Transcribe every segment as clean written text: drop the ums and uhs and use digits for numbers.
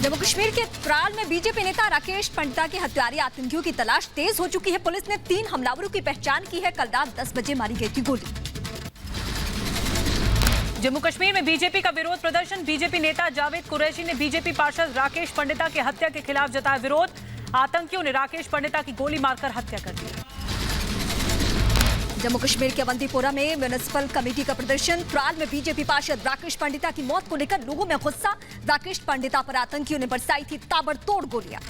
जम्मू कश्मीर के त्राल में बीजेपी नेता राकेश पंडिता के हत्यारे आतंकियों की तलाश तेज हो चुकी है। पुलिस ने 3 हमलावरों की पहचान की है। कल रात 10 बजे मारी गई थी गोली। जम्मू कश्मीर में बीजेपी का विरोध प्रदर्शन। बीजेपी नेता जावेद कुरैशी ने बीजेपी पार्षद राकेश पंडिता की हत्या के खिलाफ जताया विरोध। आतंकियों ने राकेश पंडिता की गोली मारकर हत्या कर दी। जम्मू कश्मीर के अवंतीपोरा में म्युनिसिपल कमेटी का प्रदर्शन। त्राल में बीजेपी पार्षद राकेश पंडिता की मौत को लेकर लोगों में गुस्सा। राकेश पंडिता पर आतंकियों ने बरसाई थी ताबड़तोड़ गोलियां।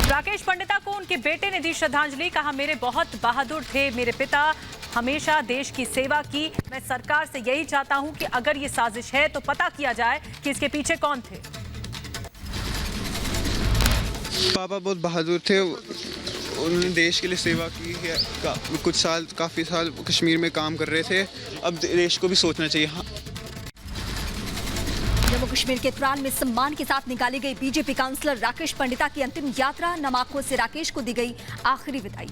राकेश पंडिता को उनके बेटे ने दी श्रद्धांजलि। कहा, मेरे बहुत बहादुर थे मेरे पिता, हमेशा देश की सेवा की। मैं सरकार से यही चाहता हूं कि अगर ये साजिश है तो पता किया जाए कि इसके पीछे कौन थे। पापा बहुत बहादुर थे, उन्होंने देश के लिए सेवा की है। काफ़ी साल कश्मीर में काम कर रहे थे। अब देश को भी सोचना चाहिए। जम्मू कश्मीर के त्राल में सम्मान के साथ निकाली गई बीजेपी काउंसलर राकेश पंडिता की अंतिम यात्रा। नमाखों से राकेश को दी गई आखिरी विदाई।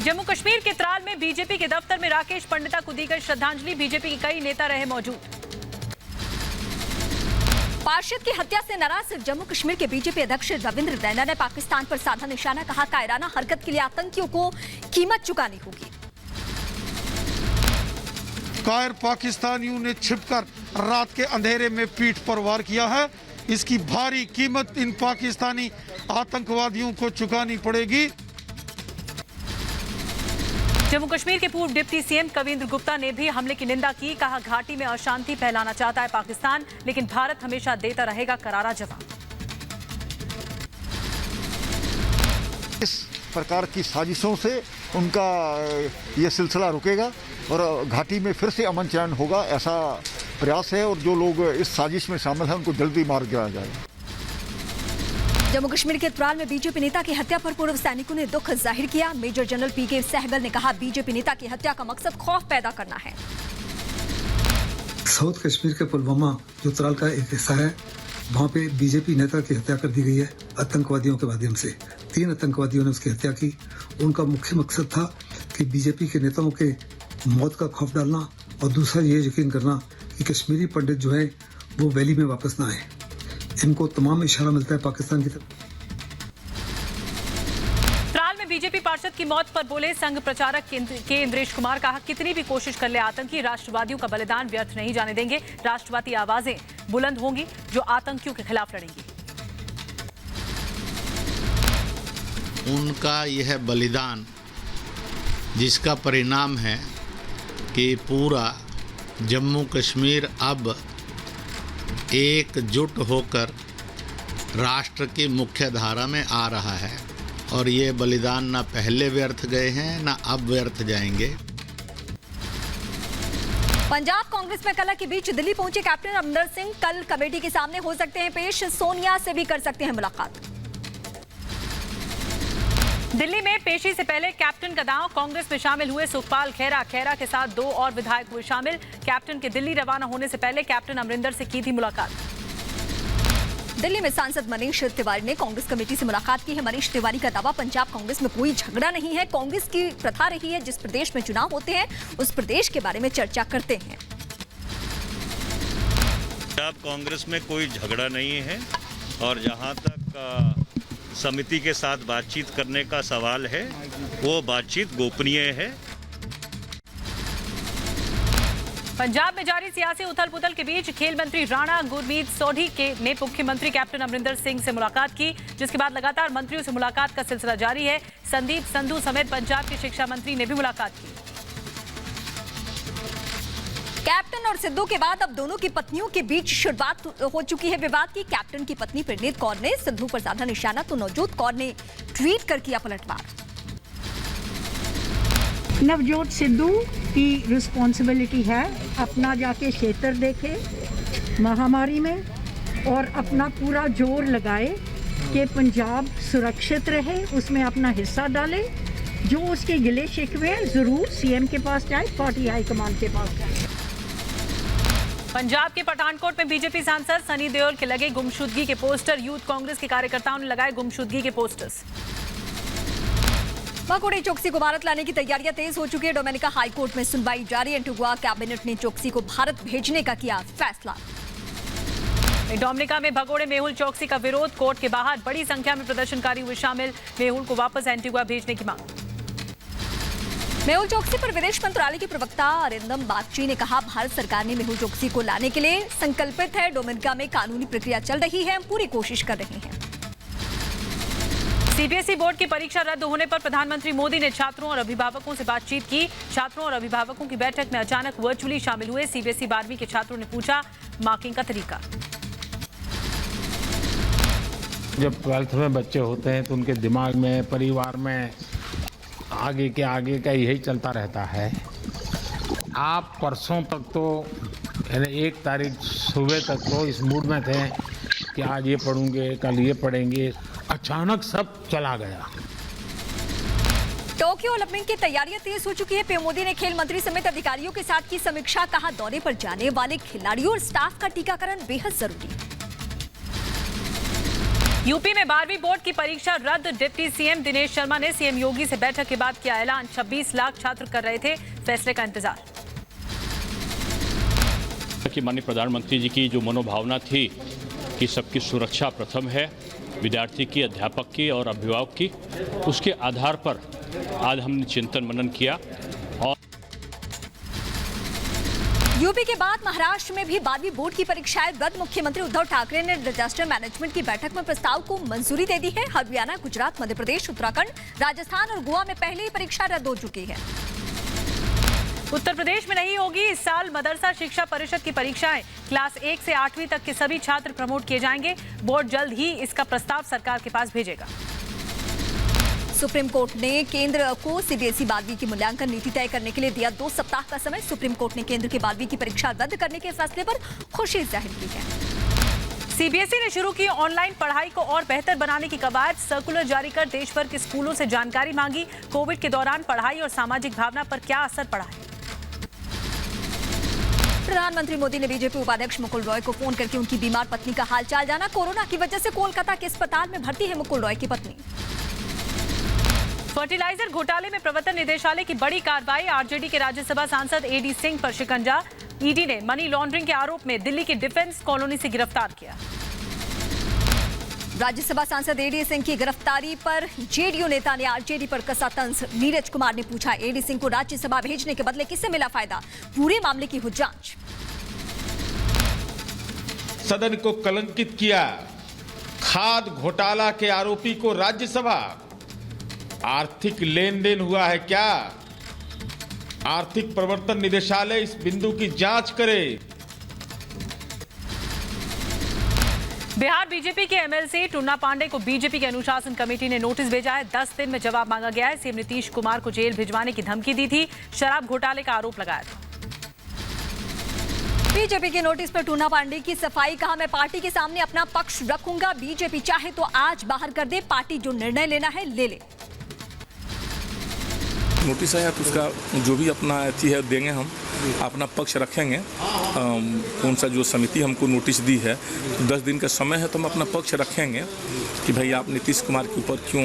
जम्मू कश्मीर के त्राल में बीजेपी के दफ्तर में राकेश पंडिता को दी गई श्रद्धांजलि। बीजेपी के कई नेता रहे मौजूद। पार्षद की हत्या से नाराज जम्मू कश्मीर के बीजेपी अध्यक्ष रविंद्र रैना ने पाकिस्तान पर साधा निशाना। कहा, कायराना हरकत के लिए आतंकियों को कीमत चुकानी होगी। कायर पाकिस्तानियों ने छिपकर रात के अंधेरे में पीठ पर वार किया है। इसकी भारी कीमत इन पाकिस्तानी आतंकवादियों को चुकानी पड़ेगी। जम्मू कश्मीर के पूर्व डिप्टी सीएम कविंद्र गुप्ता ने भी हमले की निंदा की। कहा, घाटी में अशांति फैलाना चाहता है पाकिस्तान, लेकिन भारत हमेशा देता रहेगा करारा जवाब। इस प्रकार की साजिशों से उनका ये सिलसिला रुकेगा और घाटी में फिर से अमन चैन होगा, ऐसा प्रयास है। और जो लोग इस साजिश में शामिल हैं उनको जल्दी मार दिया जाएगा। जम्मू कश्मीर के त्राल में बीजेपी नेता की हत्या पर पूर्व सैनिकों ने दुख जाहिर किया। मेजर जनरल पीके सहगल ने कहा, बीजेपी नेता की हत्या का मकसद खौफ पैदा करना है। साउथ कश्मीर के पुलवामा जो त्राल का एक हिस्सा है, वहाँ पे बीजेपी नेता की हत्या कर दी गई है आतंकवादियों के माध्यम से। 3 आतंकवादियों ने उसकी हत्या की। उनका मुख्य मकसद था कि बीजेपी के नेताओं के मौत का खौफ डालना और दूसरा ये यकीन करना कि कश्मीरी पंडित जो है वो वैली में वापस ना आए। इनको तमाम इशारा मिलता है पाकिस्तान की तरफ। त्राल में बीजेपी पार्षद की मौत पर बोले संघ प्रचारक के इंद्रेश कुमार। कहा, कितनी भी कोशिश कर ले आतंकी, राष्ट्रवादियों का बलिदान व्यर्थ नहीं जाने देंगे। राष्ट्रवादी आवाजें बुलंद होंगी जो आतंकियों के खिलाफ लड़ेंगी। उनका यह बलिदान जिसका परिणाम है कि पूरा जम्मू कश्मीर अब एकजुट होकर राष्ट्र की मुख्य धारा में आ रहा है और ये बलिदान ना पहले व्यर्थ गए हैं ना अब व्यर्थ जाएंगे। पंजाब कांग्रेस में कलह के बीच दिल्ली पहुंचे कैप्टन अमरिंदर सिंह। कल कमेटी के सामने हो सकते हैं पेश। सोनिया से भी कर सकते हैं मुलाकात। दिल्ली में पेशी से पहले कैप्टन का दांव। कांग्रेस में शामिल हुए सुखपाल खेरा। खेरा के साथ 2 और विधायक हुए शामिल। कैप्टन के दिल्ली रवाना होने से पहले कैप्टन अमरिंदर से की थी मुलाकात। दिल्ली में सांसद मनीष तिवारी ने कांग्रेस कमेटी से मुलाकात की है। मनीष तिवारी का दावा, पंजाब कांग्रेस में कोई झगड़ा नहीं है। कांग्रेस की प्रथा रही है जिस प्रदेश में चुनाव होते हैं उस प्रदेश के बारे में चर्चा करते हैं। पंजाब कांग्रेस में कोई झगड़ा नहीं है और जहां तक समिति के साथ बातचीत करने का सवाल है वो बातचीत गोपनीय है। पंजाब में जारी सियासी उथल-पुथल के बीच खेल मंत्री राणा गुरमीत सोढ़ी ने मुख्यमंत्री कैप्टन अमरिंदर सिंह से मुलाकात की, जिसके बाद लगातार मंत्रियों से मुलाकात का सिलसिला जारी है। संदीप संधू समेत पंजाब के शिक्षा मंत्री ने भी मुलाकात की। कैप्टन और सिद्धू के बाद अब दोनों की पत्नियों के बीच शुरुआत हो चुकी है विवाद की। कैप्टन की पत्नी प्रणीत कौर ने सिद्धू पर साधा निशाना तो नवजोत कौर ने ट्वीट कर किया पलटवार। नवजोत सिद्धू की रिस्पॉन्सिबिलिटी है अपना जाके क्षेत्र देखे महामारी में और अपना पूरा जोर लगाए कि पंजाब सुरक्षित रहे, उसमें अपना हिस्सा डाले। जो उसके गिले शिकवे जरूर सीएम के पास जाए, पार्टी हाईकमान के पास जाए। पंजाब के पठानकोट में बीजेपी सांसद सनी देओल के लगे गुमशुदगी के पोस्टर। यूथ कांग्रेस के कार्यकर्ताओं ने लगाए गुमशुदगी के पोस्टर्स। मकोड़े चोकसी को भारत लाने की तैयारियां तेज हो चुकी है। डोमिनिका हाईकोर्ट में सुनवाई जारी। एंटीगुआ कैबिनेट ने चोकसी को भारत भेजने का किया फैसला। डोमिनिका में भगोड़े मेहुल चौकसी का विरोध, कोर्ट के बाहर बड़ी संख्या में प्रदर्शनकारी हुए शामिल, मेहुल को वापस एंटीगुआ भेजने की मांग। मेहुल चौकसी पर विदेश मंत्रालय के प्रवक्ता अरिंदम बागची ने कहा, भारत सरकार ने मेहुल चौकसी को लाने के लिए संकल्पित है। डोमिनिका में कानूनी प्रक्रिया चल रही है, हम पूरी कोशिश कर रहे हैं। सीबीएसई बोर्ड की परीक्षा रद्द होने पर प्रधानमंत्री मोदी ने छात्रों और अभिभावकों से बातचीत की। छात्रों और अभिभावकों की बैठक में अचानक वर्चुअली शामिल हुए सीबीएसई 12वीं के छात्रों ने पूछा मार्किंग का तरीका। जब 12th में बच्चे होते हैं तो उनके दिमाग में, परिवार में आगे का यही चलता रहता है। आप परसों तक तो यानी 1 तारीख सुबह तक तो इस मूड में थे कि आज ये पढ़ूंगे, कल ये पढ़ेंगे, अचानक सब चला गया। टोक्यो ओलंपिक की तैयारियां तेज हो चुकी है। पीएम मोदी ने खेल मंत्री समेत अधिकारियों के साथ की समीक्षा, कहा दौरे पर जाने वाले खिलाड़ियों और स्टाफ का टीकाकरण बेहद जरूरी है। यूपी में 12वीं बोर्ड की परीक्षा रद्द, डिप्टी सीएम दिनेश शर्मा ने सीएम योगी से बैठक के बाद किया ऐलान। 26 लाख छात्र कर रहे थे फैसले का इंतजार। कि माननीय प्रधानमंत्री जी की जो मनोभावना थी कि सबकी सुरक्षा प्रथम है, विद्यार्थी की, अध्यापक की और अभिभावक की, उसके आधार पर आज हमने चिंतन मनन किया। और यूपी के बाद महाराष्ट्र में भी 12वीं बोर्ड की परीक्षाएं रद्द। मुख्यमंत्री उद्धव ठाकरे ने डिजास्टर मैनेजमेंट की बैठक में प्रस्ताव को मंजूरी दे दी है। हरियाणा, गुजरात, मध्य प्रदेश, उत्तराखंड, राजस्थान और गोवा में पहले ही परीक्षा रद्द हो चुकी है। उत्तर प्रदेश में नहीं होगी इस साल मदरसा शिक्षा परिषद की परीक्षाएं। क्लास 1 से 8वीं तक के सभी छात्र प्रमोट किए जाएंगे। बोर्ड जल्द ही इसका प्रस्ताव सरकार के पास भेजेगा। सुप्रीम कोर्ट ने केंद्र को सीबीएसई 12वीं की मूल्यांकन नीति तय करने के लिए दिया 2 सप्ताह का समय। सुप्रीम कोर्ट ने केंद्र की 12वीं की परीक्षा रद्द करने के फैसले पर खुशी जाहिर की है। सीबीएसई ने शुरू की ऑनलाइन पढ़ाई को और बेहतर बनाने की कवायद, सर्कुलर जारी कर देश भर के स्कूलों से जानकारी मांगी। कोविड के दौरान पढ़ाई और सामाजिक भावना पर क्या असर पड़ा है। प्रधानमंत्री मोदी ने बीजेपी उपाध्यक्ष मुकुल रॉय को फोन करके उनकी बीमार पत्नी का हालचाल जाना। कोरोना की वजह से कोलकाता के अस्पताल में भर्ती है मुकुल रॉय की पत्नी। फर्टिलाइजर घोटाले में प्रवर्तन निदेशालय की बड़ी कार्रवाई, आरजेडी के राज्यसभा सांसद एडी सिंह पर शिकंजा। ईडी ने मनी लॉन्ड्रिंग के आरोप में दिल्ली की डिफेंस कॉलोनी से गिरफ्तार किया। राज्यसभा सांसद एडी सिंह की गिरफ्तारी पर जेडीयू नेता ने आरजेडी पर कसा तंज। नीरज कुमार ने पूछा, एडी सिंह को राज्यसभा भेजने के बदले किससे मिला फायदा? पूरे मामले की हो जांच। सदन को कलंकित किया, खाद घोटाला के आरोपी को राज्यसभा। आर्थिक लेन देन हुआ है क्या? आर्थिक प्रवर्तन निदेशालय इस बिंदु की जांच करे। बिहार बीजेपी के एमएलसी टुन्ना पांडे को बीजेपी की अनुशासन कमेटी ने नोटिस भेजा है। 10 दिन में जवाब मांगा गया है। सीएम नीतीश कुमार को जेल भिजवाने की धमकी दी थी, शराब घोटाले का आरोप लगाया था। बीजेपी के नोटिस पर टुन्ना पांडे की सफाई, कहा मैं पार्टी के सामने अपना पक्ष रखूंगा। बीजेपी चाहे तो आज बाहर कर दे, पार्टी जो निर्णय लेना है ले ले। नोटिस आया तो उसका जो भी अपना अथी है देंगे, हम अपना पक्ष रखेंगे। कौन सा जो समिति हमको नोटिस दी है, तो 10 दिन का समय है, तो हम अपना पक्ष रखेंगे कि भाई आप नीतीश कुमार के ऊपर क्यों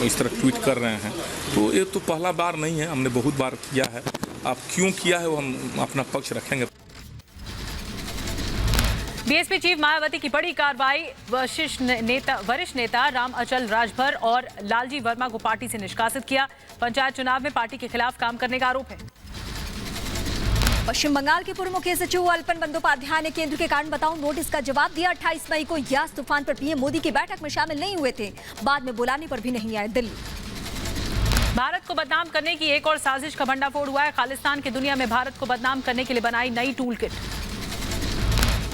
इस तरह ट्वीट कर रहे हैं। तो ये तो पहला बार नहीं है, हमने बहुत बार किया है। आप क्यों किया है वो हम अपना पक्ष रखेंगे। बीएसपी चीफ मायावती की बड़ी कार्रवाई, वरिष्ठ नेता राम अचल राजभर और लालजी वर्मा को पार्टी से निष्कासित किया। पंचायत चुनाव में पार्टी के खिलाफ काम करने का आरोप है। पश्चिम बंगाल के पूर्व मुख्य सचिव अल्पन बंदोपाध्याय ने केंद्र के कारण बताओ नोटिस का जवाब दिया। 28 मई को यास तूफान पर पीएम मोदी की बैठक में शामिल नहीं हुए थे, बाद में बुलाने पर भी नहीं आए दिल्ली। भारत को बदनाम करने की एक और साजिश का भंडाफोड़ हुआ है। खालिस्तान की दुनिया में भारत को बदनाम करने के लिए बनाई नई tool kit.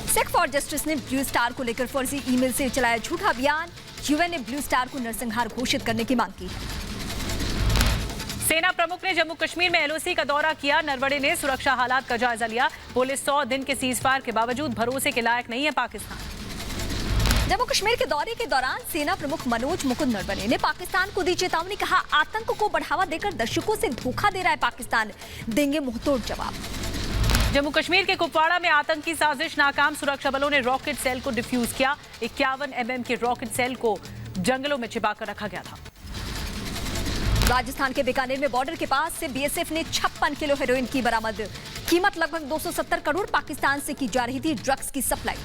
Sikh for justice ने ब्लू स्टार को लेकर फर्जी ईमेल से चलाया झूठा अभियान। यूएन ने ब्लू स्टार को नरसंहार घोषित करने की मांग की है। सेना प्रमुख ने जम्मू कश्मीर में एलओसी का दौरा किया। नरवणे ने सुरक्षा हालात का जायजा लिया। बोले 100 दिन के सीजफायर के बावजूद भरोसे के लायक नहीं है पाकिस्तान। जम्मू कश्मीर के दौरे के दौरान सेना प्रमुख मनोज मुकुंद नरवणे ने पाकिस्तान को दी चेतावनी, कहा आतंक को बढ़ावा देकर दशकों से धोखा दे रहा है पाकिस्तान, देंगे मुंहतोड़ जवाब। जम्मू कश्मीर के कुपवाड़ा में आतंकी साजिश नाकाम, सुरक्षा बलों ने रॉकेट सेल को डिफ्यूज किया। 51 mm के रॉकेट सेल को जंगलों में छिपाकर रखा गया था। राजस्थान के बीकानेर में बॉर्डर के पास से बीएसएफ ने 56 किलो हेरोइन की बरामद। कीमत लगभग 270 करोड़। पाकिस्तान से की जा रही थी ड्रग्स की सप्लाई।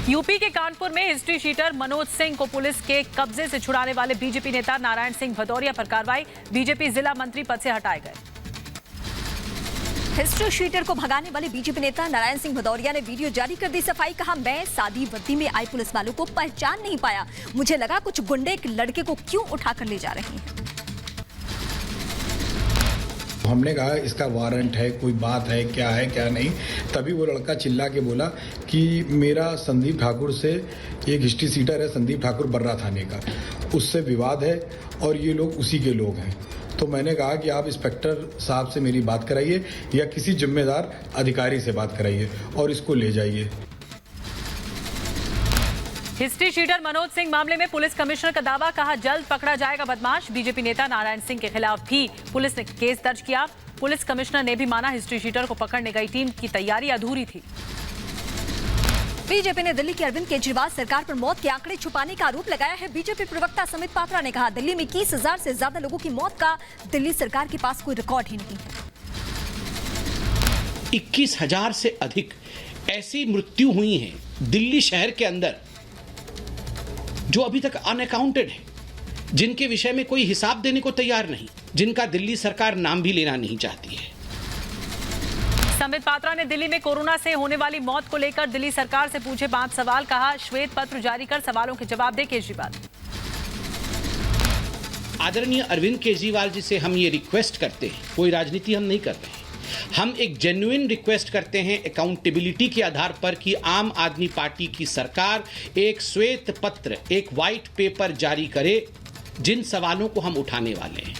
यूपी के कानपुर में हिस्ट्री शीटर मनोज सिंह को पुलिस के कब्जे से छुड़ाने वाले बीजेपी नेता नारायण सिंह भदौरिया पर कार्रवाई। बीजेपी जिला मंत्री पद से हटाए गए। हिस्ट्री शीटर को भगाने वाले बीजेपी नेता नारायण सिंह भदौरिया ने वीडियो जारी कर दी सफाई। कहा, मैं सादी वर्दी में आए पुलिस वालों को पहचान नहीं पाया। मुझे लगा कुछ गुंडे एक लड़के को क्यों उठाकर ले जा रहे हैं। हमने कहा इसका वारंट है, कोई बात है, क्या है क्या नहीं। तभी वो लड़का चिल्ला के बोला कि मेरा संदीप ठाकुर से, एक हिस्ट्री सीटर है संदीप ठाकुर बर्रा थाने का, उससे विवाद है और ये लोग उसी के लोग हैं। तो मैंने कहा कि आप इंस्पेक्टर साहब से मेरी बात कराइए या किसी जिम्मेदार अधिकारी से बात कराइए और इसको ले जाइए। हिस्ट्री शीटर मनोज सिंह मामले में पुलिस कमिश्नर का दावा। कहा, जल्द पकड़ा जाएगा बदमाश। बीजेपी नेता नारायण सिंह के खिलाफ भी पुलिस ने केस दर्ज किया। पुलिस कमिश्नर ने भी माना हिस्ट्री शीटर को पकड़ने गई टीम की तैयारी अधूरी थी। बीजेपी ने दिल्ली के अरविंद केजरीवाल सरकार पर मौत के आंकड़े छुपाने का आरोप लगाया है। बीजेपी प्रवक्ता समित पात्रा ने कहा, दिल्ली में 21,000 से ज्यादा लोगों की मौत का दिल्ली सरकार के पास कोई रिकॉर्ड ही नहीं है। 21,000 से अधिक ऐसी मृत्यु हुई है दिल्ली शहर के अंदर जो अभी तक अनअकाउंटेड है, जिनके विषय में कोई हिसाब देने को तैयार नहीं, जिनका दिल्ली सरकार नाम भी लेना नहीं चाहती है। समित पात्रा ने दिल्ली में कोरोना से होने वाली मौत को लेकर दिल्ली सरकार से पूछे 5 सवाल। कहा, श्वेत पत्र जारी कर सवालों के जवाब दे केजरीवाल। आदरणीय अरविंद केजरीवाल जी से हम ये रिक्वेस्ट करते हैं, कोई राजनीति हम नहीं कर रहे हैं, हम एक जेन्युइन रिक्वेस्ट करते हैं अकाउंटेबिलिटी के आधार पर कि आम आदमी पार्टी की सरकार एक श्वेत पत्र, एक व्हाइट पेपर जारी करे जिन सवालों को हम उठाने वाले हैं।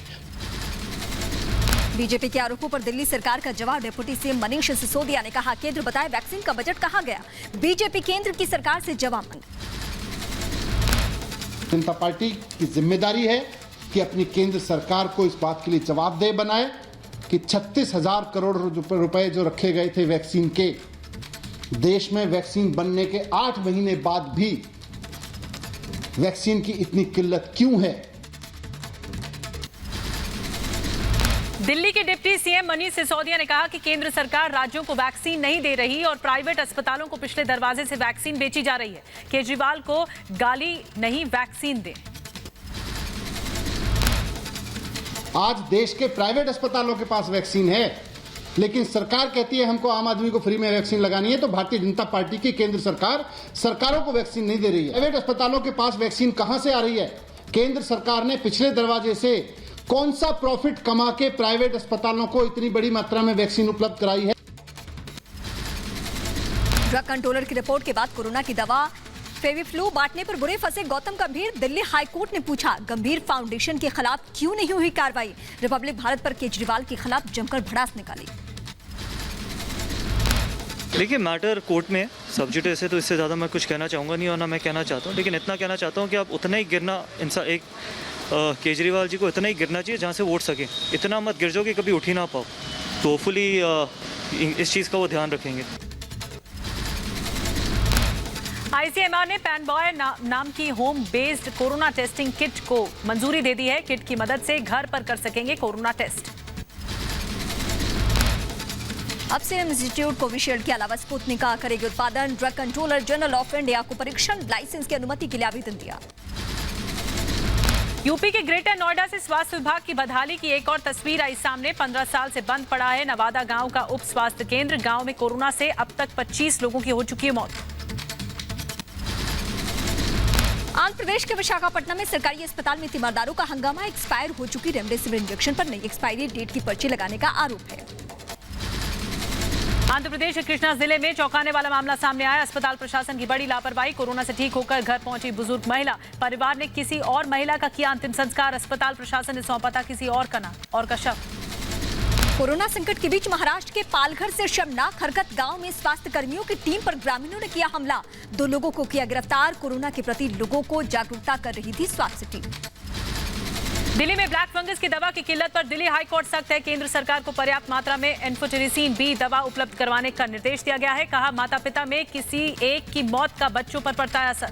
बीजेपी के आरोपों पर दिल्ली सरकार का जवाब। डिप्टी सीएम मनीष सिसोदिया ने कहा, केंद्र बताए वैक्सीन का बजट कहां गया। बीजेपी केंद्र की सरकार से जवाब मांगे। जनता पार्टी की जिम्मेदारी है कि अपनी केंद्र सरकार को इस बात के लिए जवाबदेह बनाए कि 36,000 करोड़ रुपए जो रखे गए थे वैक्सीन के, देश में वैक्सीन बनने के 8 महीने बाद भी वैक्सीन की इतनी किल्लत क्यों है। दिल्ली के डिप्टी सीएम मनीष सिसोदिया ने कहा कि केंद्र सरकार राज्यों को वैक्सीन नहीं दे रही और प्राइवेट अस्पतालों को पिछले दरवाजे से वैक्सीन बेची जा रही है। केजरीवाल को गाली नहीं, वैक्सीन दे। आज देश के प्राइवेट अस्पतालों के पास वैक्सीन है, लेकिन सरकार कहती है हमको आम आदमी को फ्री में वैक्सीन लगानी है, तो भारतीय जनता पार्टी की केंद्र सरकार सरकारों को वैक्सीन नहीं दे रही है। प्राइवेट अस्पतालों के पास वैक्सीन कहां से आ रही है। केंद्र सरकार ने पिछले दरवाजे से कौन सा प्रॉफिट कमा के प्राइवेट अस्पतालों को इतनी बड़ी मात्रा में वैक्सीन उपलब्ध कराई है। ड्रग कंट्रोलर की रिपोर्ट के बाद कोरोना की दवा फेविफ्लू बांटने पर बुरे फंसे गौतम गंभीर। दिल्ली हाईकोर्ट ने पूछा, गंभीर फाउंडेशन के खिलाफ क्यों नहीं हुई कार्रवाई। रिपब्लिक भारत पर केजरीवाल के खिलाफ जमकर भड़ास निकाली। देखिए, मैटर कोर्ट में सब्जुडिस है, तो इससे ज़्यादा मैं कुछ कहना चाहूँगा नहीं और ना मैं कहना चाहता हूँ, लेकिन इतना कहना चाहता हूँ कि आप उतना ही गिरना, एक केजरीवाल जी को इतना ही गिरना चाहिए जहाँ से वोट सके। इतना मत गिर जाओ कि कभी उठ ही ना पाओ। तो होपफुली इस चीज़ का वो ध्यान रखेंगे। आईसीएमआर ने पैनबॉय नाम की home based corona testing kit को मंजूरी दे दी है। किट की मदद से घर पर कर सकेंगे कोरोना टेस्ट। अब सीरम इंस्टीट्यूट कोविशील्ड के अलावा स्पुतनिक का करेगी उत्पादन। Drug controller general of India को परीक्षण लाइसेंस की अनुमति के लिए आवेदन दिया। यूपी के ग्रेटर नोएडा से स्वास्थ्य विभाग की बदहाली की एक और तस्वीर आई सामने। 15 साल से बंद पड़ा है नवादा गांव का उप स्वास्थ्य केंद्र। गांव में कोरोना से अब तक 25 लोगों की हो चुकी है मौत। आंध्र प्रदेश के विशाखापट्टनम में सरकारी अस्पताल में तीमारदारों का हंगामा। एक्सपायर हो चुकी रेमडेसिविर इंजेक्शन पर नई एक्सपायरी डेट की पर्ची लगाने का आरोप है। आंध्र प्रदेश के कृष्णा जिले में चौंकाने वाला मामला सामने आया। अस्पताल प्रशासन की बड़ी लापरवाही। कोरोना से ठीक होकर घर पहुंची बुजुर्ग महिला। परिवार ने किसी और महिला का किया अंतिम संस्कार। अस्पताल प्रशासन ने सौंपा था किसी और का शव। कोरोना संकट के बीच महाराष्ट्र के पालघर से शर्मनाक हरकत। गांव में स्वास्थ्य कर्मियों की टीम पर ग्रामीणों ने किया हमला। 2 लोगों को किया गिरफ्तार। कोरोना के प्रति लोगों को जागरूकता कर रही थी स्वास्थ्य टीम। दिल्ली में ब्लैक फंगस की दवा की किल्लत पर दिल्ली हाईकोर्ट सख्त है। केंद्र सरकार को पर्याप्त मात्रा में एम्फोटेरिसिन बी दवा उपलब्ध करवाने का निर्देश दिया गया है। कहा, माता पिता में किसी एक की मौत का बच्चों पर पड़ता है असर।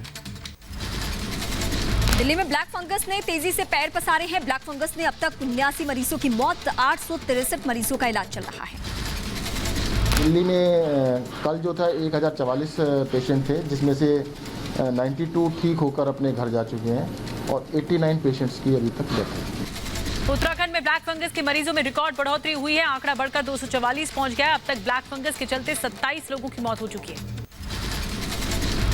दिल्ली में ब्लैक फंगस ने तेजी से पैर पसारे हैं। ब्लैक फंगस ने अब तक 79 मरीजों की मौत, 863 मरीजों का इलाज चल रहा है। दिल्ली में कल जो था 1044 पेशेंट थे, जिसमें से 92 ठीक होकर अपने घर जा चुके हैं और 89 पेशेंट्स की अभी तक डेथ है। उत्तराखंड में ब्लैक फंगस के मरीजों में रिकॉर्ड बढ़ोतरी हुई है। आंकड़ा बढ़कर 244 पहुंच गया है। अब तक ब्लैक फंगस के चलते 27 लोगों की मौत हो चुकी है।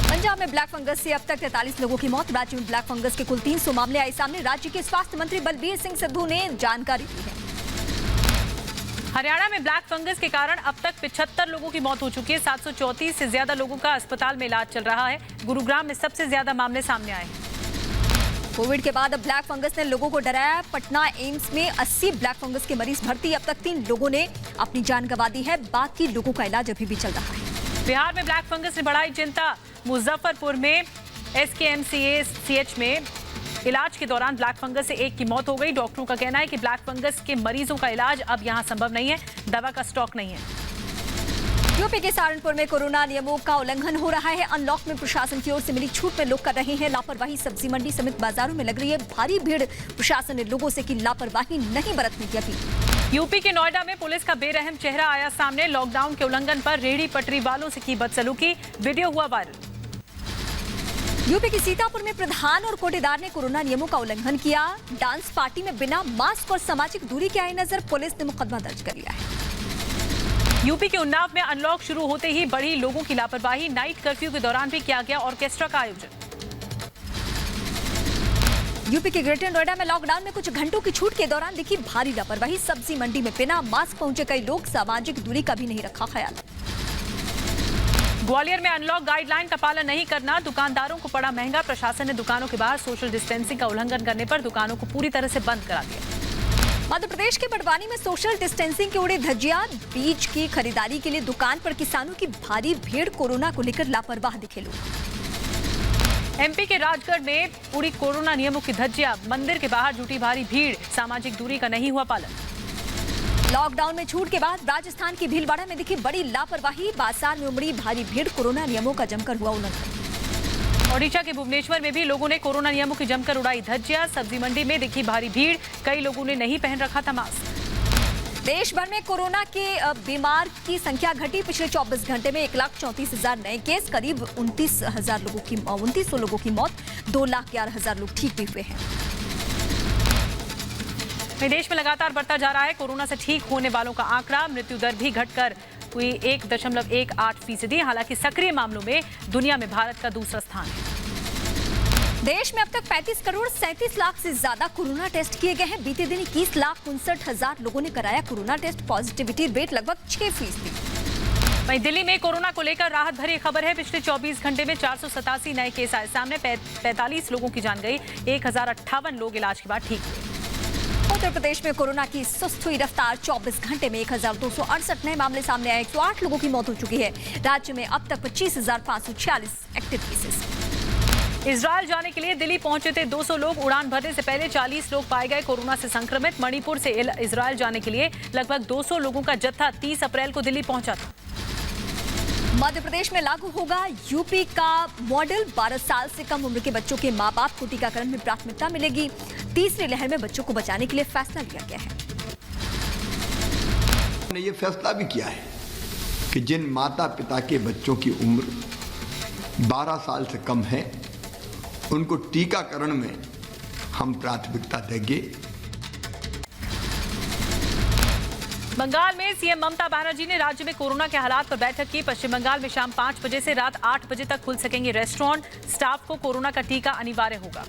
पंजाब में ब्लैक फंगस से अब तक 43 लोगों की मौत। राज्य में ब्लैक फंगस के कुल 300 मामले आए सामने। राज्य के स्वास्थ्य मंत्री बलबीर सिंह सिद्धू ने जानकारी दी है। हरियाणा में ब्लैक फंगस के कारण अब तक 75 लोगों की मौत हो चुकी है। 734 से ज्यादा लोगों का अस्पताल में इलाज चल रहा है। गुरुग्राम में सबसे ज्यादा मामले सामने आए हैं। कोविड के बाद अब ब्लैक फंगस ने लोगों को डराया। पटना एम्स में 80 ब्लैक फंगस के मरीज भर्ती। अब तक 3 लोगों ने अपनी जान गंवा दी है। बाकी लोगों का इलाज अभी भी चल रहा है। बिहार में ब्लैक फंगस ने बढ़ाई चिंता। मुजफ्फरपुर में SKMCH में इलाज के दौरान ब्लैक फंगस से एक की मौत हो गई। डॉक्टरों का कहना है कि ब्लैक फंगस के मरीजों का इलाज अब यहां संभव नहीं है। दवा का स्टॉक नहीं है। यूपी के सहारनपुर में कोरोना नियमों का उल्लंघन हो रहा है। अनलॉक में प्रशासन की ओर से मिली छूट में लोग कर रहे हैं लापरवाही। सब्जी मंडी समेत बाजारों में लग रही है भारी भीड़। प्रशासन ने लोगों से की लापरवाही नहीं बरतने की अपील। यूपी के नोएडा में पुलिस का बेरहम चेहरा आया सामने। लॉकडाउन के उल्लंघन पर रेहड़ी पटरी वालों से की बदसलूकी। वीडियो हुआ वायरल। यूपी के सीतापुर में प्रधान और कोटेदार ने कोरोना नियमों का उल्लंघन किया। डांस पार्टी में बिना मास्क और सामाजिक दूरी के आई नजर। पुलिस ने मुकदमा दर्ज कर लिया है। यूपी के उन्नाव में अनलॉक शुरू होते ही बढ़ी लोगों की लापरवाही। नाइट कर्फ्यू के दौरान भी किया गया ऑर्केस्ट्रा का आयोजन। यूपी के ग्रेटर नोएडा में लॉकडाउन में कुछ घंटों की छूट के दौरान दिखी भारी लापरवाही। सब्जी मंडी में बिना मास्क पहुंचे कई लोग। सामाजिक दूरी का भी नहीं रखा ख्याल। ग्वालियर में अनलॉक गाइडलाइन का पालन नहीं करना दुकानदारों को पड़ा महंगा। प्रशासन ने दुकानों के बाहर सोशल डिस्टेंसिंग का उल्लंघन करने पर दुकानों को पूरी तरह से बंद करा दिया। मध्य प्रदेश के बड़वानी में सोशल डिस्टेंसिंग के उड़े धज्जियां। बीज की खरीदारी के लिए दुकान पर किसानों की भारी भीड़। कोरोना को लेकर लापरवाह दिखे लोग। एमपी के राजगढ़ में उड़ी कोरोना नियमों की धज्जियां। मंदिर के बाहर जुटी भारी भीड़। सामाजिक दूरी का नहीं हुआ पालन। लॉकडाउन में छूट के बाद राजस्थान की भीलवाड़ा में दिखी बड़ी लापरवाही। बाजार में उमड़ी भारी भीड़। कोरोना नियमों का जमकर हुआ उल्लंघन। ओडिशा के भुवनेश्वर में भी लोगों ने कोरोना नियमों की जमकर उड़ाई धज्जियां। सब्जी मंडी में दिखी भारी भीड़। कई लोगों ने नहीं पहन रखा था मास्क। देश भर में कोरोना के बीमार की संख्या घटी। पिछले 24 घंटे में 1,34,000 नए केस। करीब 29,000 लोगों की मौत। 2,11,000 लोग ठीक भी हुए हैं। देश में लगातार बढ़ता जा रहा है कोरोना से ठीक होने वालों का आंकड़ा। मृत्यु दर भी घटकर हुई 1.18%। हालांकि सक्रिय मामलों में दुनिया में भारत का दूसरा स्थान है। देश में अब तक 35 करोड़ 37 लाख से ज्यादा कोरोना टेस्ट किए गए हैं। बीते दिन 21,59,000 लोगों ने कराया कोरोना टेस्ट। पॉजिटिविटी रेट लगभग 6%। वहीं दिल्ली में कोरोना को लेकर राहत भरी खबर है। पिछले 24 घंटे में 487 नए केस आए सामने। 45 लोगों की जान गई। 1058 लोग इलाज के बाद ठीक हुए। उत्तर प्रदेश में कोरोना की सुस्त हुई रफ्तार। 24 घंटे में 1,268 नए मामले सामने आए। 108 लोगों की मौत हो चुकी है। राज्य में अब तक 25,546 एक्टिव केसेस। इजरायल जाने के लिए दिल्ली पहुंचे थे 200 लोग। उड़ान भरने से पहले 40 लोग पाए गए कोरोना से संक्रमित। मणिपुर से इजरायल जाने के लिए लगभग 200 लोगों का जत्था 30 अप्रैल को दिल्ली पहुंचा था। मध्य प्रदेश में लागू होगा यूपी का मॉडल। 12 साल से कम उम्र के बच्चों के मां बाप को टीकाकरण में प्राथमिकता मिलेगी। तीसरी लहर में बच्चों को बचाने के लिए फैसला लिया गया है। हमने ये फैसला भी किया है कि जिन माता पिता के बच्चों की उम्र 12 साल से कम है उनको टीकाकरण में हम प्राथमिकता देंगे। बंगाल में सीएम ममता बनर्जी ने राज्य में कोरोना के हालात पर बैठक की। पश्चिम बंगाल में शाम 5 बजे से रात 8 बजे तक खुल सकेंगे रेस्टोरेंट। स्टाफ को कोरोना का टीका अनिवार्य होगा।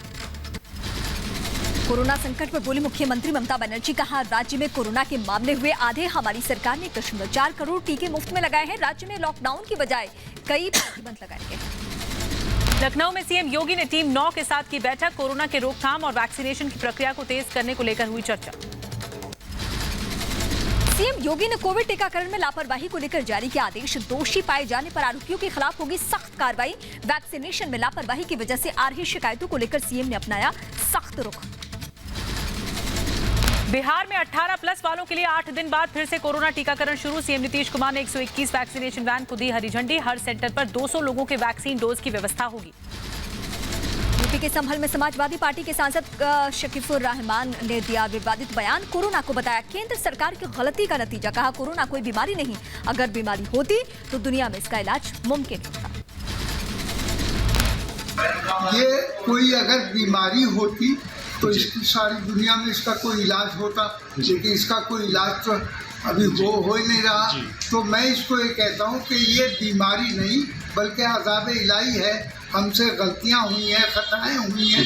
कोरोना संकट पर बोली मुख्यमंत्री ममता बनर्जी। कहा राज्य में कोरोना के मामले हुए आधे। हमारी सरकार ने 1.4 करोड़ टीके मुफ्त में लगाए हैं। राज्य में लॉकडाउन की बजाय कई प्रतिबंध लगाए गए हैं। लखनऊ में सीएम योगी ने टीम 9 के साथ की बैठक। कोरोना के रोकथाम और वैक्सीनेशन की प्रक्रिया को तेज करने को लेकर हुई चर्चा। सीएम योगी ने कोविड टीकाकरण में लापरवाही को लेकर जारी किया आदेश। दोषी पाए जाने पर आरोपियों के खिलाफ होगी सख्त कार्रवाई। वैक्सीनेशन में लापरवाही की वजह से आ रही शिकायतों को लेकर सीएम ने अपनाया सख्त रुख। बिहार में 18+ वालों के लिए 8 दिन बाद फिर से कोरोना टीकाकरण शुरू। सीएम नीतीश कुमार ने 121 वैक्सीनेशन वैन को दी हरी झंडी। हर सेंटर पर 200 लोगों के वैक्सीन डोज की व्यवस्था होगी। यूपी के संभल में समाजवादी पार्टी के सांसद शकीफुर रहमान ने दिया विवादित बयान। कोरोना को बताया केंद्र सरकार की गलती का नतीजा। कहा कोरोना कोई बीमारी नहीं, अगर बीमारी होती तो दुनिया में इसका इलाज मुमकिन होता। ये कोई अगर बीमारी होती तो इसकी सारी दुनिया में इसका कोई इलाज होता, लेकिन इसका कोई इलाज तो अभी हो ही नहीं रहा। तो मैं इसको ये कहता हूँ कि ये बीमारी नहीं बल्कि अज़ाब इलाही है। हमसे गलतियां हुई हैं, खताएं हुई हैं।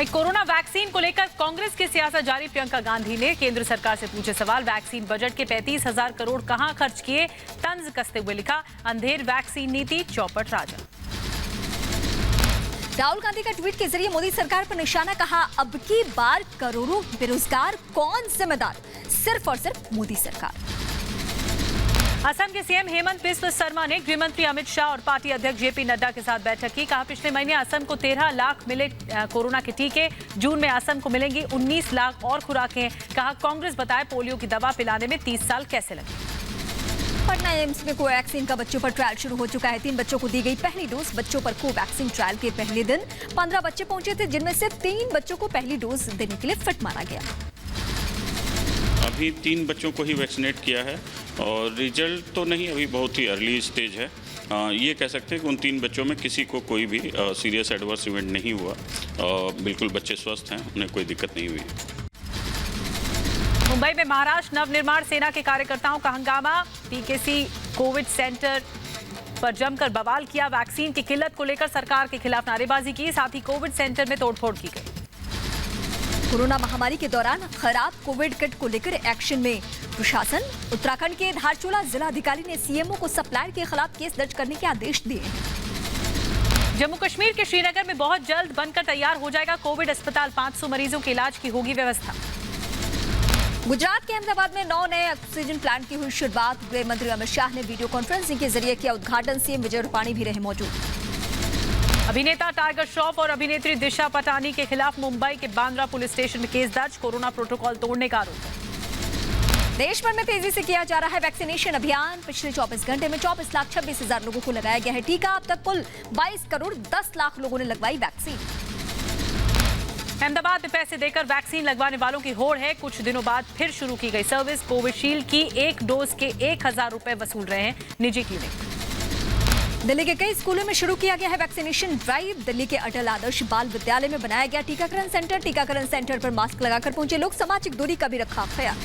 कोरोना वैक्सीन को लेकर कांग्रेस की सियासत जारी। प्रियंका गांधी ने केंद्र सरकार से पूछे सवाल। वैक्सीन बजट के 35,000 करोड़ कहां खर्च किए, तंज कसते हुए लिखा अंधेर वैक्सीन नीति चौपट राजा। राहुल गांधी का ट्वीट के जरिए मोदी सरकार पर निशाना। कहा अब की बार करोड़ों बेरोजगार कौन जिम्मेदार, सिर्फ और सिर्फ मोदी सरकार। असम के सीएम हेमंत बिस्व शर्मा ने गृह मंत्री अमित शाह और पार्टी अध्यक्ष जेपी नड्डा के साथ बैठक की। कहा पिछले महीने असम को 13 लाख मिले कोरोना के टीके, जून में असम को मिलेंगी 19 लाख और खुराकें। कहा कांग्रेस बताए पोलियो की दवा पिलाने में 30 साल कैसे लगे। पटना एम्स में कोवैक्सीन का बच्चों पर ट्रायल शुरू हो चुका है। 3 बच्चों को दी गई पहली डोज। बच्चों पर कोवैक्सीन ट्रायल के पहले दिन 15 बच्चे पहुंचे थे, जिनमें से 3 बच्चों को पहली डोज देने के लिए फिट माना गया। अभी 3 बच्चों को ही वैक्सीनेट किया है और रिजल्ट तो नहीं, अभी बहुत ही अर्ली स्टेज है। ये कह सकते हैं कि उन 3 बच्चों में किसी को कोई भी सीरियस एडवर्स इवेंट नहीं हुआ। बिल्कुल बच्चे स्वस्थ हैं, उन्हें कोई दिक्कत नहीं हुई। मुंबई में महाराष्ट्र नवनिर्माण सेना के कार्यकर्ताओं का हंगामा। पीकेसी कोविड सेंटर पर जमकर बवाल किया। वैक्सीन की किल्लत को लेकर सरकार के खिलाफ नारेबाजी की, साथ ही कोविड सेंटर में तोड़फोड़ की गई। कोरोना महामारी के दौरान खराब कोविड किट को लेकर एक्शन में प्रशासन। उत्तराखंड के धारचूला जिलाधिकारी ने सीएमओ को सप्लायर के खिलाफ केस दर्ज करने के आदेश दिए हैं। जम्मू कश्मीर के श्रीनगर में बहुत जल्द बनकर तैयार हो जाएगा कोविड अस्पताल। 500 मरीजों के इलाज की होगी व्यवस्था। गुजरात के अहमदाबाद में 9 नए ऑक्सीजन प्लांट की हुई शुरुआत। गृह मंत्री अमित शाह ने वीडियो कॉन्फ्रेंसिंग के जरिए किया उद्घाटन। सीएम विजय रूपाणी भी रहे मौजूद। अभिनेता टाइगर श्रॉफ और अभिनेत्री दिशा पटानी के खिलाफ मुंबई के बांद्रा पुलिस स्टेशन में केस दर्ज। कोरोना प्रोटोकॉल तोड़ने का आरोप है। देश भर में तेजी से किया जा रहा है वैक्सीनेशन अभियान। पिछले 24 घंटे में 24,26,000 लोगों को लगाया गया है टीका। अब तक कुल 22 करोड़ 10 लाख लोगों ने लगवाई वैक्सीन। अहमदाबाद में पैसे देकर वैक्सीन लगवाने वालों की होड़ है। कुछ दिनों बाद फिर शुरू की गई सर्विस। कोविशील्ड की 1 डोज के 1,000 रुपए वसूल रहे हैं निजी क्लिनिक। दिल्ली के कई स्कूलों में शुरू किया गया है वैक्सीनेशन ड्राइव। दिल्ली के अटल आदर्श बाल विद्यालय में बनाया गया टीकाकरण सेंटर। टीकाकरण सेंटर पर मास्क लगाकर पहुंचे लोग। सामाजिक दूरी का भी रखा ख्याल।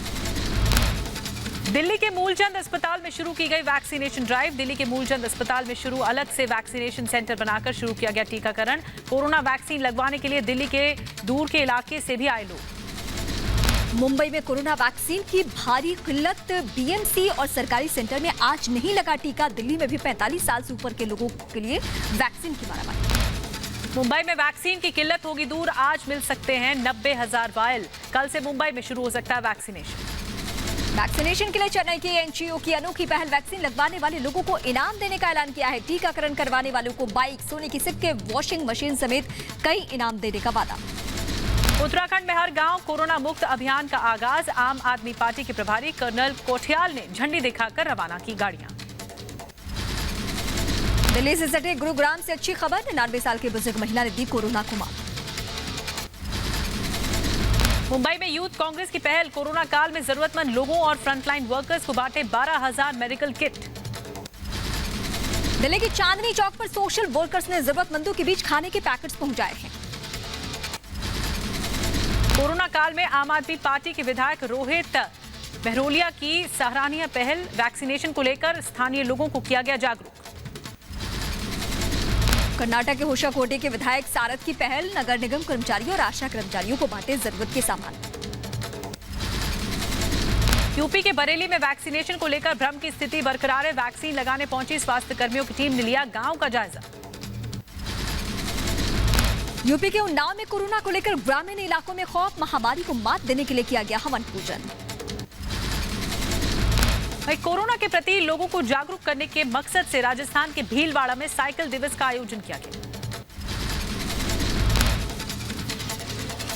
दिल्ली के मूलचंद अस्पताल में शुरू की गई वैक्सीनेशन ड्राइव। दिल्ली के मूलचंद अस्पताल में शुरू अलग से वैक्सीनेशन सेंटर बनाकर शुरू किया गया टीकाकरण। कोरोना वैक्सीन लगवाने के लिए दिल्ली के दूर के इलाके से भी आए लोग। मुंबई में कोरोना वैक्सीन की भारी किल्लत। बीएमसी और सरकारी सेंटर में आज नहीं लगा टीका। दिल्ली में भी 45 साल से ऊपर के लोगों के लिए वैक्सीन की मारामारी। मुंबई में वैक्सीन की किल्लत होगी दूर। आज मिल सकते हैं 90,000 वायल। कल से मुंबई में शुरू हो सकता है वैक्सीनेशन। वैक्सीनेशन के लिए चेन्नई के एनजीओ की अनोखी पहल। वैक्सीन लगवाने वाले लोगों को इनाम देने का ऐलान किया है। टीकाकरण करवाने वालों को बाइक, सोने की सिक्के, वॉशिंग मशीन समेत कई इनाम देने का वादा। उत्तराखंड में हर गांव कोरोना मुक्त अभियान का आगाज। आम आदमी पार्टी के प्रभारी कर्नल कोठियाल ने झंडी दिखाकर रवाना की गाड़ियां। दिल्ली से सटे गुरुग्राम से अच्छी खबर। 99 साल की बुजुर्ग महिला ने दी कोरोना को मात। मुंबई में यूथ कांग्रेस की पहल। कोरोना काल में जरूरतमंद लोगों और फ्रंटलाइन वर्कर्स को बांटे 12,000 मेडिकल किट। दिल्ली के चांदनी चौक पर सोशल वर्कर्स ने जरूरतमंदों के बीच खाने के पैकेट्स पहुंचाए हैं। कोरोना काल में आम आदमी पार्टी के विधायक रोहित महरोलिया की सराहनीय पहल। वैक्सीनेशन को लेकर स्थानीय लोगों को किया गया जागरूक। कर्नाटक के होशाकोटे के विधायक सारथ की पहल। नगर निगम कर्मचारियों और आशा कर्मचारियों को बांटे जरूरत के सामान। यूपी के बरेली में वैक्सीनेशन को लेकर भ्रम की स्थिति बरकरार है। वैक्सीन लगाने पहुंची स्वास्थ्य कर्मियों की टीम ने लिया गांव का जायजा। यूपी के उन्नाव में कोरोना को लेकर ग्रामीण इलाकों में खौफ। महामारी को मात देने के लिए किया गया हवन पूजन। कोरोना के प्रति लोगों को जागरूक करने के मकसद से राजस्थान के भीलवाड़ा में साइकिल दिवस का आयोजन किया गया।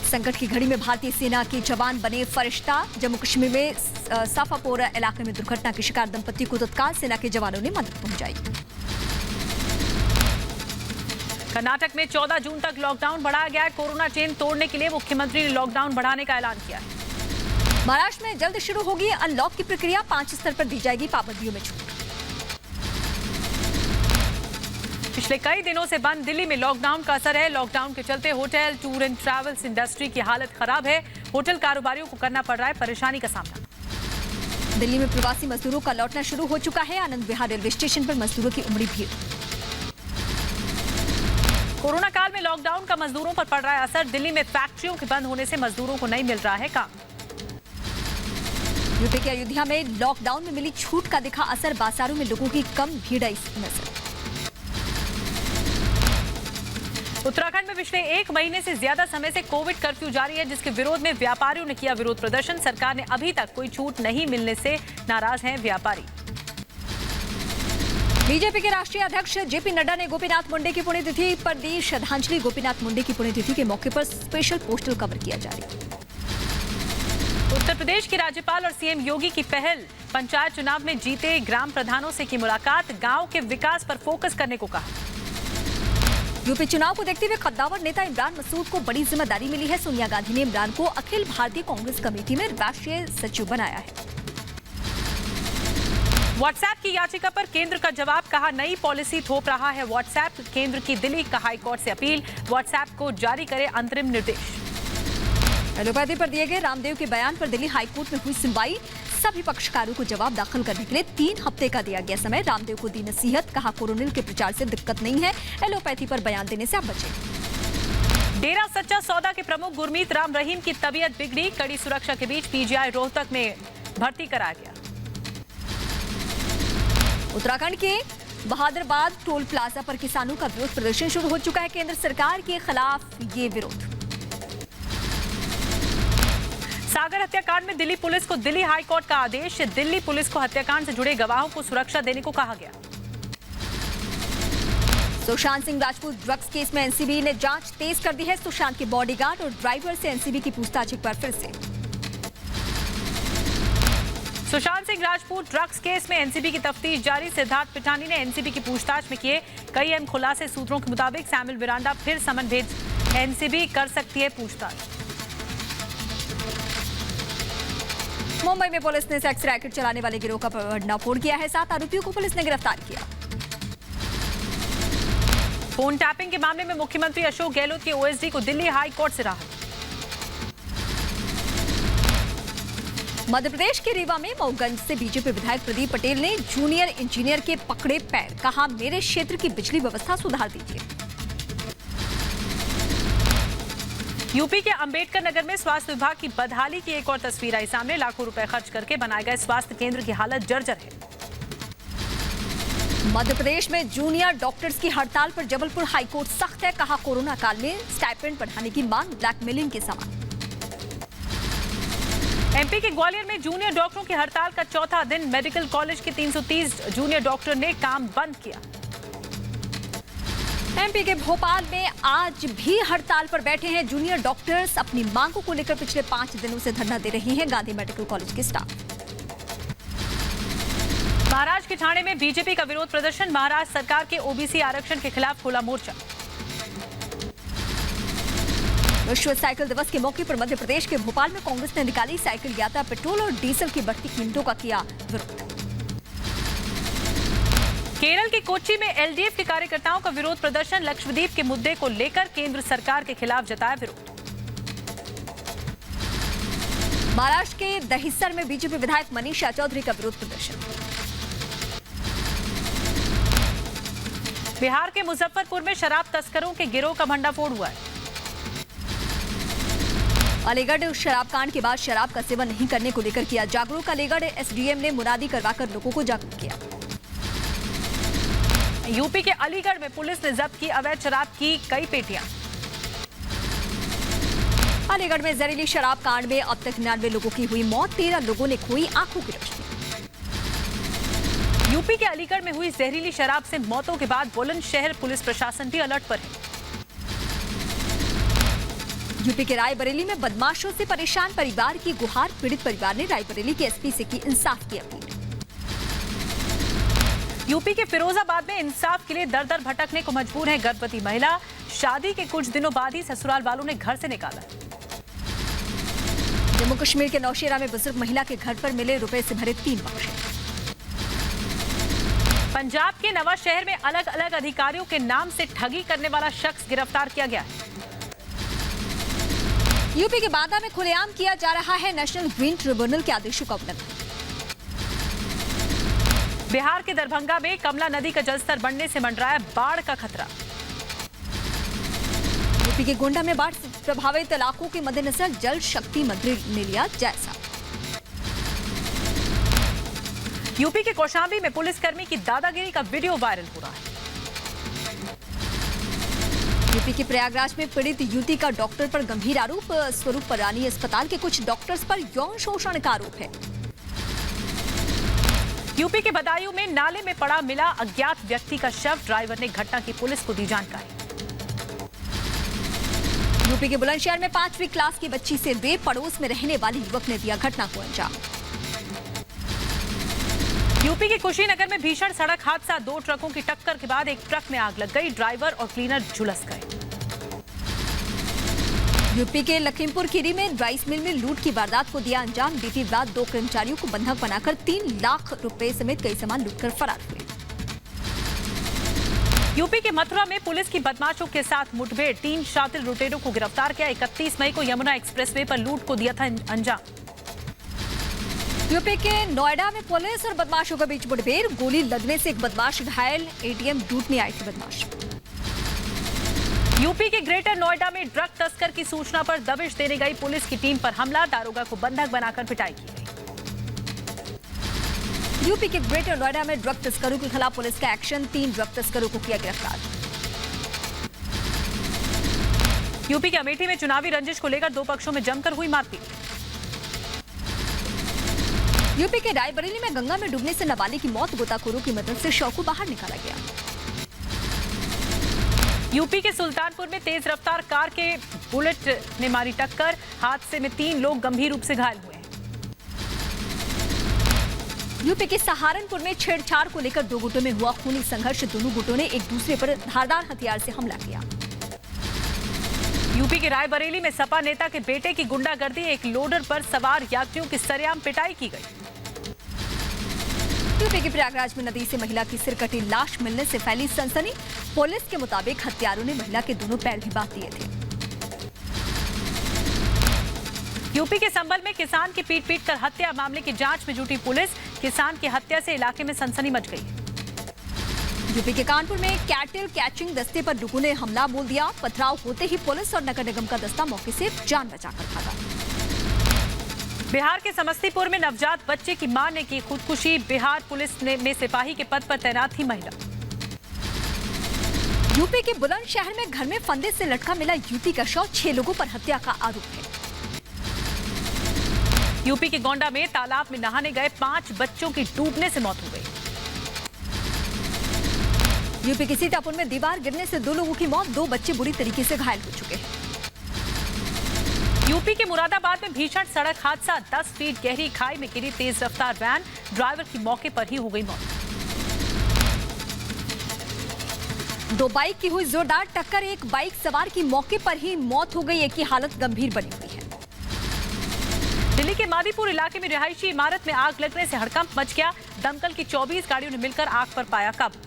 संकट की घड़ी में भारतीय सेना के जवान बने फरिश्ता। जम्मू कश्मीर में साफापोरा इलाके में दुर्घटना के शिकार दंपति को तत्काल सेना के जवानों ने मदद पहुंचाई। कर्नाटक में 14 जून तक लॉकडाउन बढ़ाया गया है। कोरोना चेन तोड़ने के लिए मुख्यमंत्री ने लॉकडाउन बढ़ाने का ऐलान किया है। महाराष्ट्र में जल्द शुरू होगी अनलॉक की प्रक्रिया, 5 स्तर पर दी जाएगी पाबंदियों में छूट। पिछले कई दिनों से बंद दिल्ली में लॉकडाउन का असर है। लॉकडाउन के चलते hotel, tour and travels industry की हालत खराब है। होटल कारोबारियों को करना पड़ रहा है परेशानी का सामना। दिल्ली में प्रवासी मजदूरों का लौटना शुरू हो चुका है। आनंद विहार रेलवे स्टेशन पर मजदूरों की उमड़ी भीड़। कोरोना काल में लॉकडाउन का मजदूरों पर पड़ रहा है असर। दिल्ली में फैक्ट्रियों के बंद होने से मजदूरों को नहीं मिल रहा है काम। यूपी के अयोध्या में लॉकडाउन में मिली छूट का दिखा असर। बाजारों में लोगों की कम भीड़ आई नजर। उत्तराखंड में पिछले 1 महीने से ज्यादा समय से कोविड कर्फ्यू जारी है, जिसके विरोध में व्यापारियों ने किया विरोध प्रदर्शन। सरकार ने अभी तक कोई छूट नहीं मिलने से नाराज हैं व्यापारी। बीजेपी के राष्ट्रीय अध्यक्ष जेपी नड्डा ने गोपीनाथ मुंडे की पुण्यतिथि पर दी श्रद्धांजलि। गोपीनाथ मुंडे की पुण्यतिथि के मौके पर स्पेशल पोस्टल कवर किया जारी। उत्तर प्रदेश के राज्यपाल और सीएम योगी की पहल। पंचायत चुनाव में जीते ग्राम प्रधानों से की मुलाकात। गांव के विकास पर फोकस करने को कहा। यूपी चुनाव को देखते हुए कद्दावर नेता इमरान मसूद को बड़ी जिम्मेदारी मिली है। सोनिया गांधी ने इमरान को अखिल भारतीय कांग्रेस कमेटी में राष्ट्रीय सचिव बनाया है। व्हाट्सएप की याचिका पर केंद्र का जवाब, कहा नई पॉलिसी थोप रहा है व्हाट्सएप। केंद्र की दिल्ली का हाईकोर्ट से अपील, व्हाट्सएप को जारी करे अंतरिम निर्देश। एलोपैथी पर दिए गए रामदेव के बयान पर दिल्ली हाईकोर्ट में हुई सुनवाई। सभी पक्षकारों को जवाब दाखिल करने के लिए 3 हफ्ते का दिया गया समय। रामदेव को दी नसीहत, कहा कोरोनिल के प्रचार से दिक्कत नहीं है, एलोपैथी पर बयान देने से आप बचें। डेरा सच्चा सौदा के प्रमुख गुरमीत राम रहीम की तबीयत बिगड़ी। कड़ी सुरक्षा के बीच पीजीआई रोहतक में भर्ती कराया गया। उत्तराखंड के बहादुराबाद टोल प्लाजा पर किसानों का विरोध प्रदर्शन शुरू हो चुका है। केंद्र सरकार के खिलाफ ये विरोध। सागर हत्याकांड में दिल्ली पुलिस को दिल्ली हाईकोर्ट का आदेश। दिल्ली पुलिस को हत्याकांड से जुड़े गवाहों को सुरक्षा देने को कहा गया। सुशांत सिंह राजपूत ड्रग्स केस में एनसीबी ने जांच तेज कर दी है। सुशांत के बॉडीगार्ड और ड्राइवर से एनसीबी की पूछताछ एक बार फिर से। सुशांत सिंह राजपूत ड्रग्स केस में एनसीबी की तफ्तीश जारी। सिद्धार्थ पिठानी ने एनसीबी की पूछताछ में किए कई अहम खुलासे। सूत्रों के मुताबिक सैमुअल मिरांडा फिर समन भेज एनसीबी कर सकती है पूछताछ। मुंबई में पुलिस ने सेक्स रैकेट चलाने वाले गिरोह का भंडाफोड़ किया है। 7 आरोपियों को पुलिस ने गिरफ्तार किया। फोन टैपिंग के मामले में मुख्यमंत्री अशोक गहलोत के ओएसडी को दिल्ली हाई कोर्ट से राहत। मध्य प्रदेश के रीवा में मऊगंज से बीजेपी विधायक प्रदीप पटेल ने जूनियर इंजीनियर के पकड़े पैर, कहा मेरे क्षेत्र की बिजली व्यवस्था सुधार दीजिए। यूपी के अंबेडकर नगर में स्वास्थ्य विभाग की बदहाली की एक और तस्वीर आई सामने। लाखों रुपए खर्च करके बनाए गए स्वास्थ्य केंद्र की हालत जर्जर है। मध्य प्रदेश में जूनियर डॉक्टर्स की हड़ताल पर जबलपुर हाईकोर्ट सख्त है, कहा कोरोना काल में स्टाइपेंड बढ़ाने की मांग ब्लैकमेलिंग के समान। एमपी के ग्वालियर में जूनियर डॉक्टरों की हड़ताल का चौथा दिन। मेडिकल कॉलेज के 330 जूनियर डॉक्टर ने काम बंद किया। एमपी के भोपाल में आज भी हड़ताल पर बैठे हैं जूनियर डॉक्टर्स। अपनी मांगों को लेकर पिछले 5 दिनों से धरना दे रहे हैं गांधी मेडिकल कॉलेज के स्टाफ। महाराष्ट्र के ठाणे में बीजेपी का विरोध प्रदर्शन। महाराष्ट्र सरकार के ओबीसी आरक्षण के खिलाफ खुला मोर्चा। विश्व साइकिल दिवस के मौके पर मध्य प्रदेश के भोपाल में कांग्रेस ने निकाली साइकिल यात्रा। पेट्रोल और डीजल की बढ़ती कीमतों का किया विरोध। केरल के कोच्चि में एलडीएफ के कार्यकर्ताओं का विरोध प्रदर्शन। लक्षद्वीप के मुद्दे को लेकर केंद्र सरकार के खिलाफ जताया विरोध। महाराष्ट्र के दहिसर में बीजेपी विधायक मनीषा चौधरी का विरोध प्रदर्शन। बिहार के मुजफ्फरपुर में शराब तस्करों के गिरोह का भंडाफोड़ हुआ है। अलीगढ़ शराब कांड के बाद शराब का सेवन नहीं करने को लेकर किया जागरूक। अलीगढ़ एसडीएम ने मुनादी करवाकर लोगों को जागरूक किया। यूपी के अलीगढ़ में पुलिस ने जब्त की अवैध शराब की कई पेटियां। अलीगढ़ में जहरीली शराब कांड में अब तक 99 लोगों की हुई मौत। 13 लोगों ने खोई आंखों की रोशनी। यूपी के अलीगढ़ में हुई जहरीली शराब से मौतों के बाद बुलंदशहर पुलिस प्रशासन भी अलर्ट पर है। यूपी के रायबरेली में बदमाशों से परेशान परिवार की गुहार। पीड़ित परिवार ने रायबरेली के एसपी से की इंसाफ की अपील। यूपी के फिरोजाबाद में इंसाफ के लिए दर दर भटकने को मजबूर है गर्भवती महिला। शादी के कुछ दिनों बाद ही ससुराल वालों ने घर से निकाला। जम्मू कश्मीर के नौशेरा में बुजुर्ग महिला के घर पर मिले रुपए से भरे 3 बक्से। पंजाब के नवा शहर में अलग अलग अधिकारियों के नाम से ठगी करने वाला शख्स गिरफ्तार किया गया है। यूपी के बांदा में खुलेआम किया जा रहा है नेशनल ग्रीन ट्रिब्यूनल के आदेशों का उल्लंघन। बिहार के दरभंगा में कमला नदी का जलस्तर बढ़ने से मंडराया बाढ़ का खतरा। यूपी के गोंडा में बाढ़ से प्रभावित इलाकों के मद्देनजर जल शक्ति मंत्री ने लिया जायजा। यूपी के कौशाम्बी में पुलिसकर्मी की दादागिरी का वीडियो वायरल हो रहा है। यूपी के प्रयागराज में पीड़ित युवती का डॉक्टर पर गंभीर आरोप। स्वरूप रानी अस्पताल के कुछ डॉक्टर्स पर यौन शोषण का आरोप है। यूपी के बदायूं में नाले में पड़ा मिला अज्ञात व्यक्ति का शव। ड्राइवर ने घटना की पुलिस को दी जानकारी। यूपी के बुलंदशहर में 5वीं क्लास की बच्ची से रेप। पड़ोस में रहने वाले युवक ने दिया घटना को अंजाम। यूपी के कुशीनगर में भीषण सड़क हादसा। 2 ट्रकों की टक्कर के बाद एक ट्रक में आग लग गई। ड्राइवर और क्लीनर झुलस गए। यूपी के लखीमपुर खीरी में राइस मिल में लूट की वारदात को दिया अंजाम। बीती रात 2 कर्मचारियों को बंधक बनाकर 3 लाख रुपए समेत कई सामान लूटकर फरार हुए। यूपी के मथुरा में पुलिस की बदमाशों के साथ मुठभेड़। 3 शातिर लुटेरों को गिरफ्तार किया। 31 मई को यमुना एक्सप्रेसवे पर लूट को दिया था अंजाम। यूपी के नोएडा में पुलिस और बदमाशों के बीच मुठभेड़। गोली लगने से एक बदमाश घायल। एटीएम लूटने आए थे बदमाश। यूपी के ग्रेटर नोएडा में ड्रग तस्कर की सूचना पर दबिश देने गई पुलिस की टीम पर हमला। दारोगा को बंधक बनाकर पिटाई की गई। यूपी के ग्रेटर नोएडा में ड्रग तस्करों के खिलाफ पुलिस का एक्शन। 3 ड्रग तस्करों को किया गिरफ्तार। यूपी के अमेठी में चुनावी रंजिश को लेकर 2 पक्षों में जमकर हुई मारपीट। यूपी के रायबरेली में गंगा में डूबने से नाबालिग की मौत। गोताखोरों की मदद से शव को बाहर निकाला गया। यूपी के सुल्तानपुर में तेज रफ्तार कार के बुलेट ने मारी टक्कर। हादसे में 3 लोग गंभीर रूप से घायल हुए। यूपी के सहारनपुर में छेड़छाड़ को लेकर 2 गुटों में हुआ खूनी संघर्ष। दोनों गुटों ने एक दूसरे पर धारदार हथियार से हमला किया। यूपी के रायबरेली में सपा नेता के बेटे की गुंडागर्दी। एक लोडर पर सवार यात्रियों की सरेआम पिटाई की गई। यूपी के प्रयागराज में नदी से महिला की सिरकटी लाश मिलने से फैली सनसनी। पुलिस के मुताबिक हत्यारों ने महिला के दोनों पैर भी बांध दिए थे। यूपी के संभल में किसान की पीट कर हत्या। मामले की जांच में जुटी पुलिस। किसान की हत्या से इलाके में सनसनी मच गई। यूपी के कानपुर में कैटल कैचिंग दस्ते पर लोगों ने हमला बोल दिया। पथराव होते ही पुलिस और नगर निगम का दस्ता मौके से जान बचाकर भागा। बिहार के समस्तीपुर में नवजात बच्चे की मां ने की खुदकुशी। बिहार पुलिस में सिपाही के पद पर तैनात थी महिला। यूपी के बुलंदशहर में घर में फंदे से लटका मिला युवती का शव। 6 लोगों पर हत्या का आरोप है। यूपी के गोंडा में तालाब में नहाने गए 5 बच्चों की डूबने से मौत हो गई। यूपी के सीतापुर में दीवार गिरने से 2 लोगों की मौत। 2 बच्चे बुरी तरीके से घायल हो चुके हैं। यूपी के मुरादाबाद में भीषण सड़क हादसा। 10 फीट गहरी खाई में गिरी तेज रफ्तार वैन। ड्राइवर की मौके पर ही हो गई मौत। 2 बाइक की हुई जोरदार टक्कर। एक बाइक सवार की मौके पर ही मौत हो गई। एक की हालत गंभीर बनी हुई है। दिल्ली के मादीपुर इलाके में रिहायशी इमारत में आग लगने से हड़कंप मच गया। दमकल की 24 गाड़ियों ने मिलकर आग पर पाया काबू।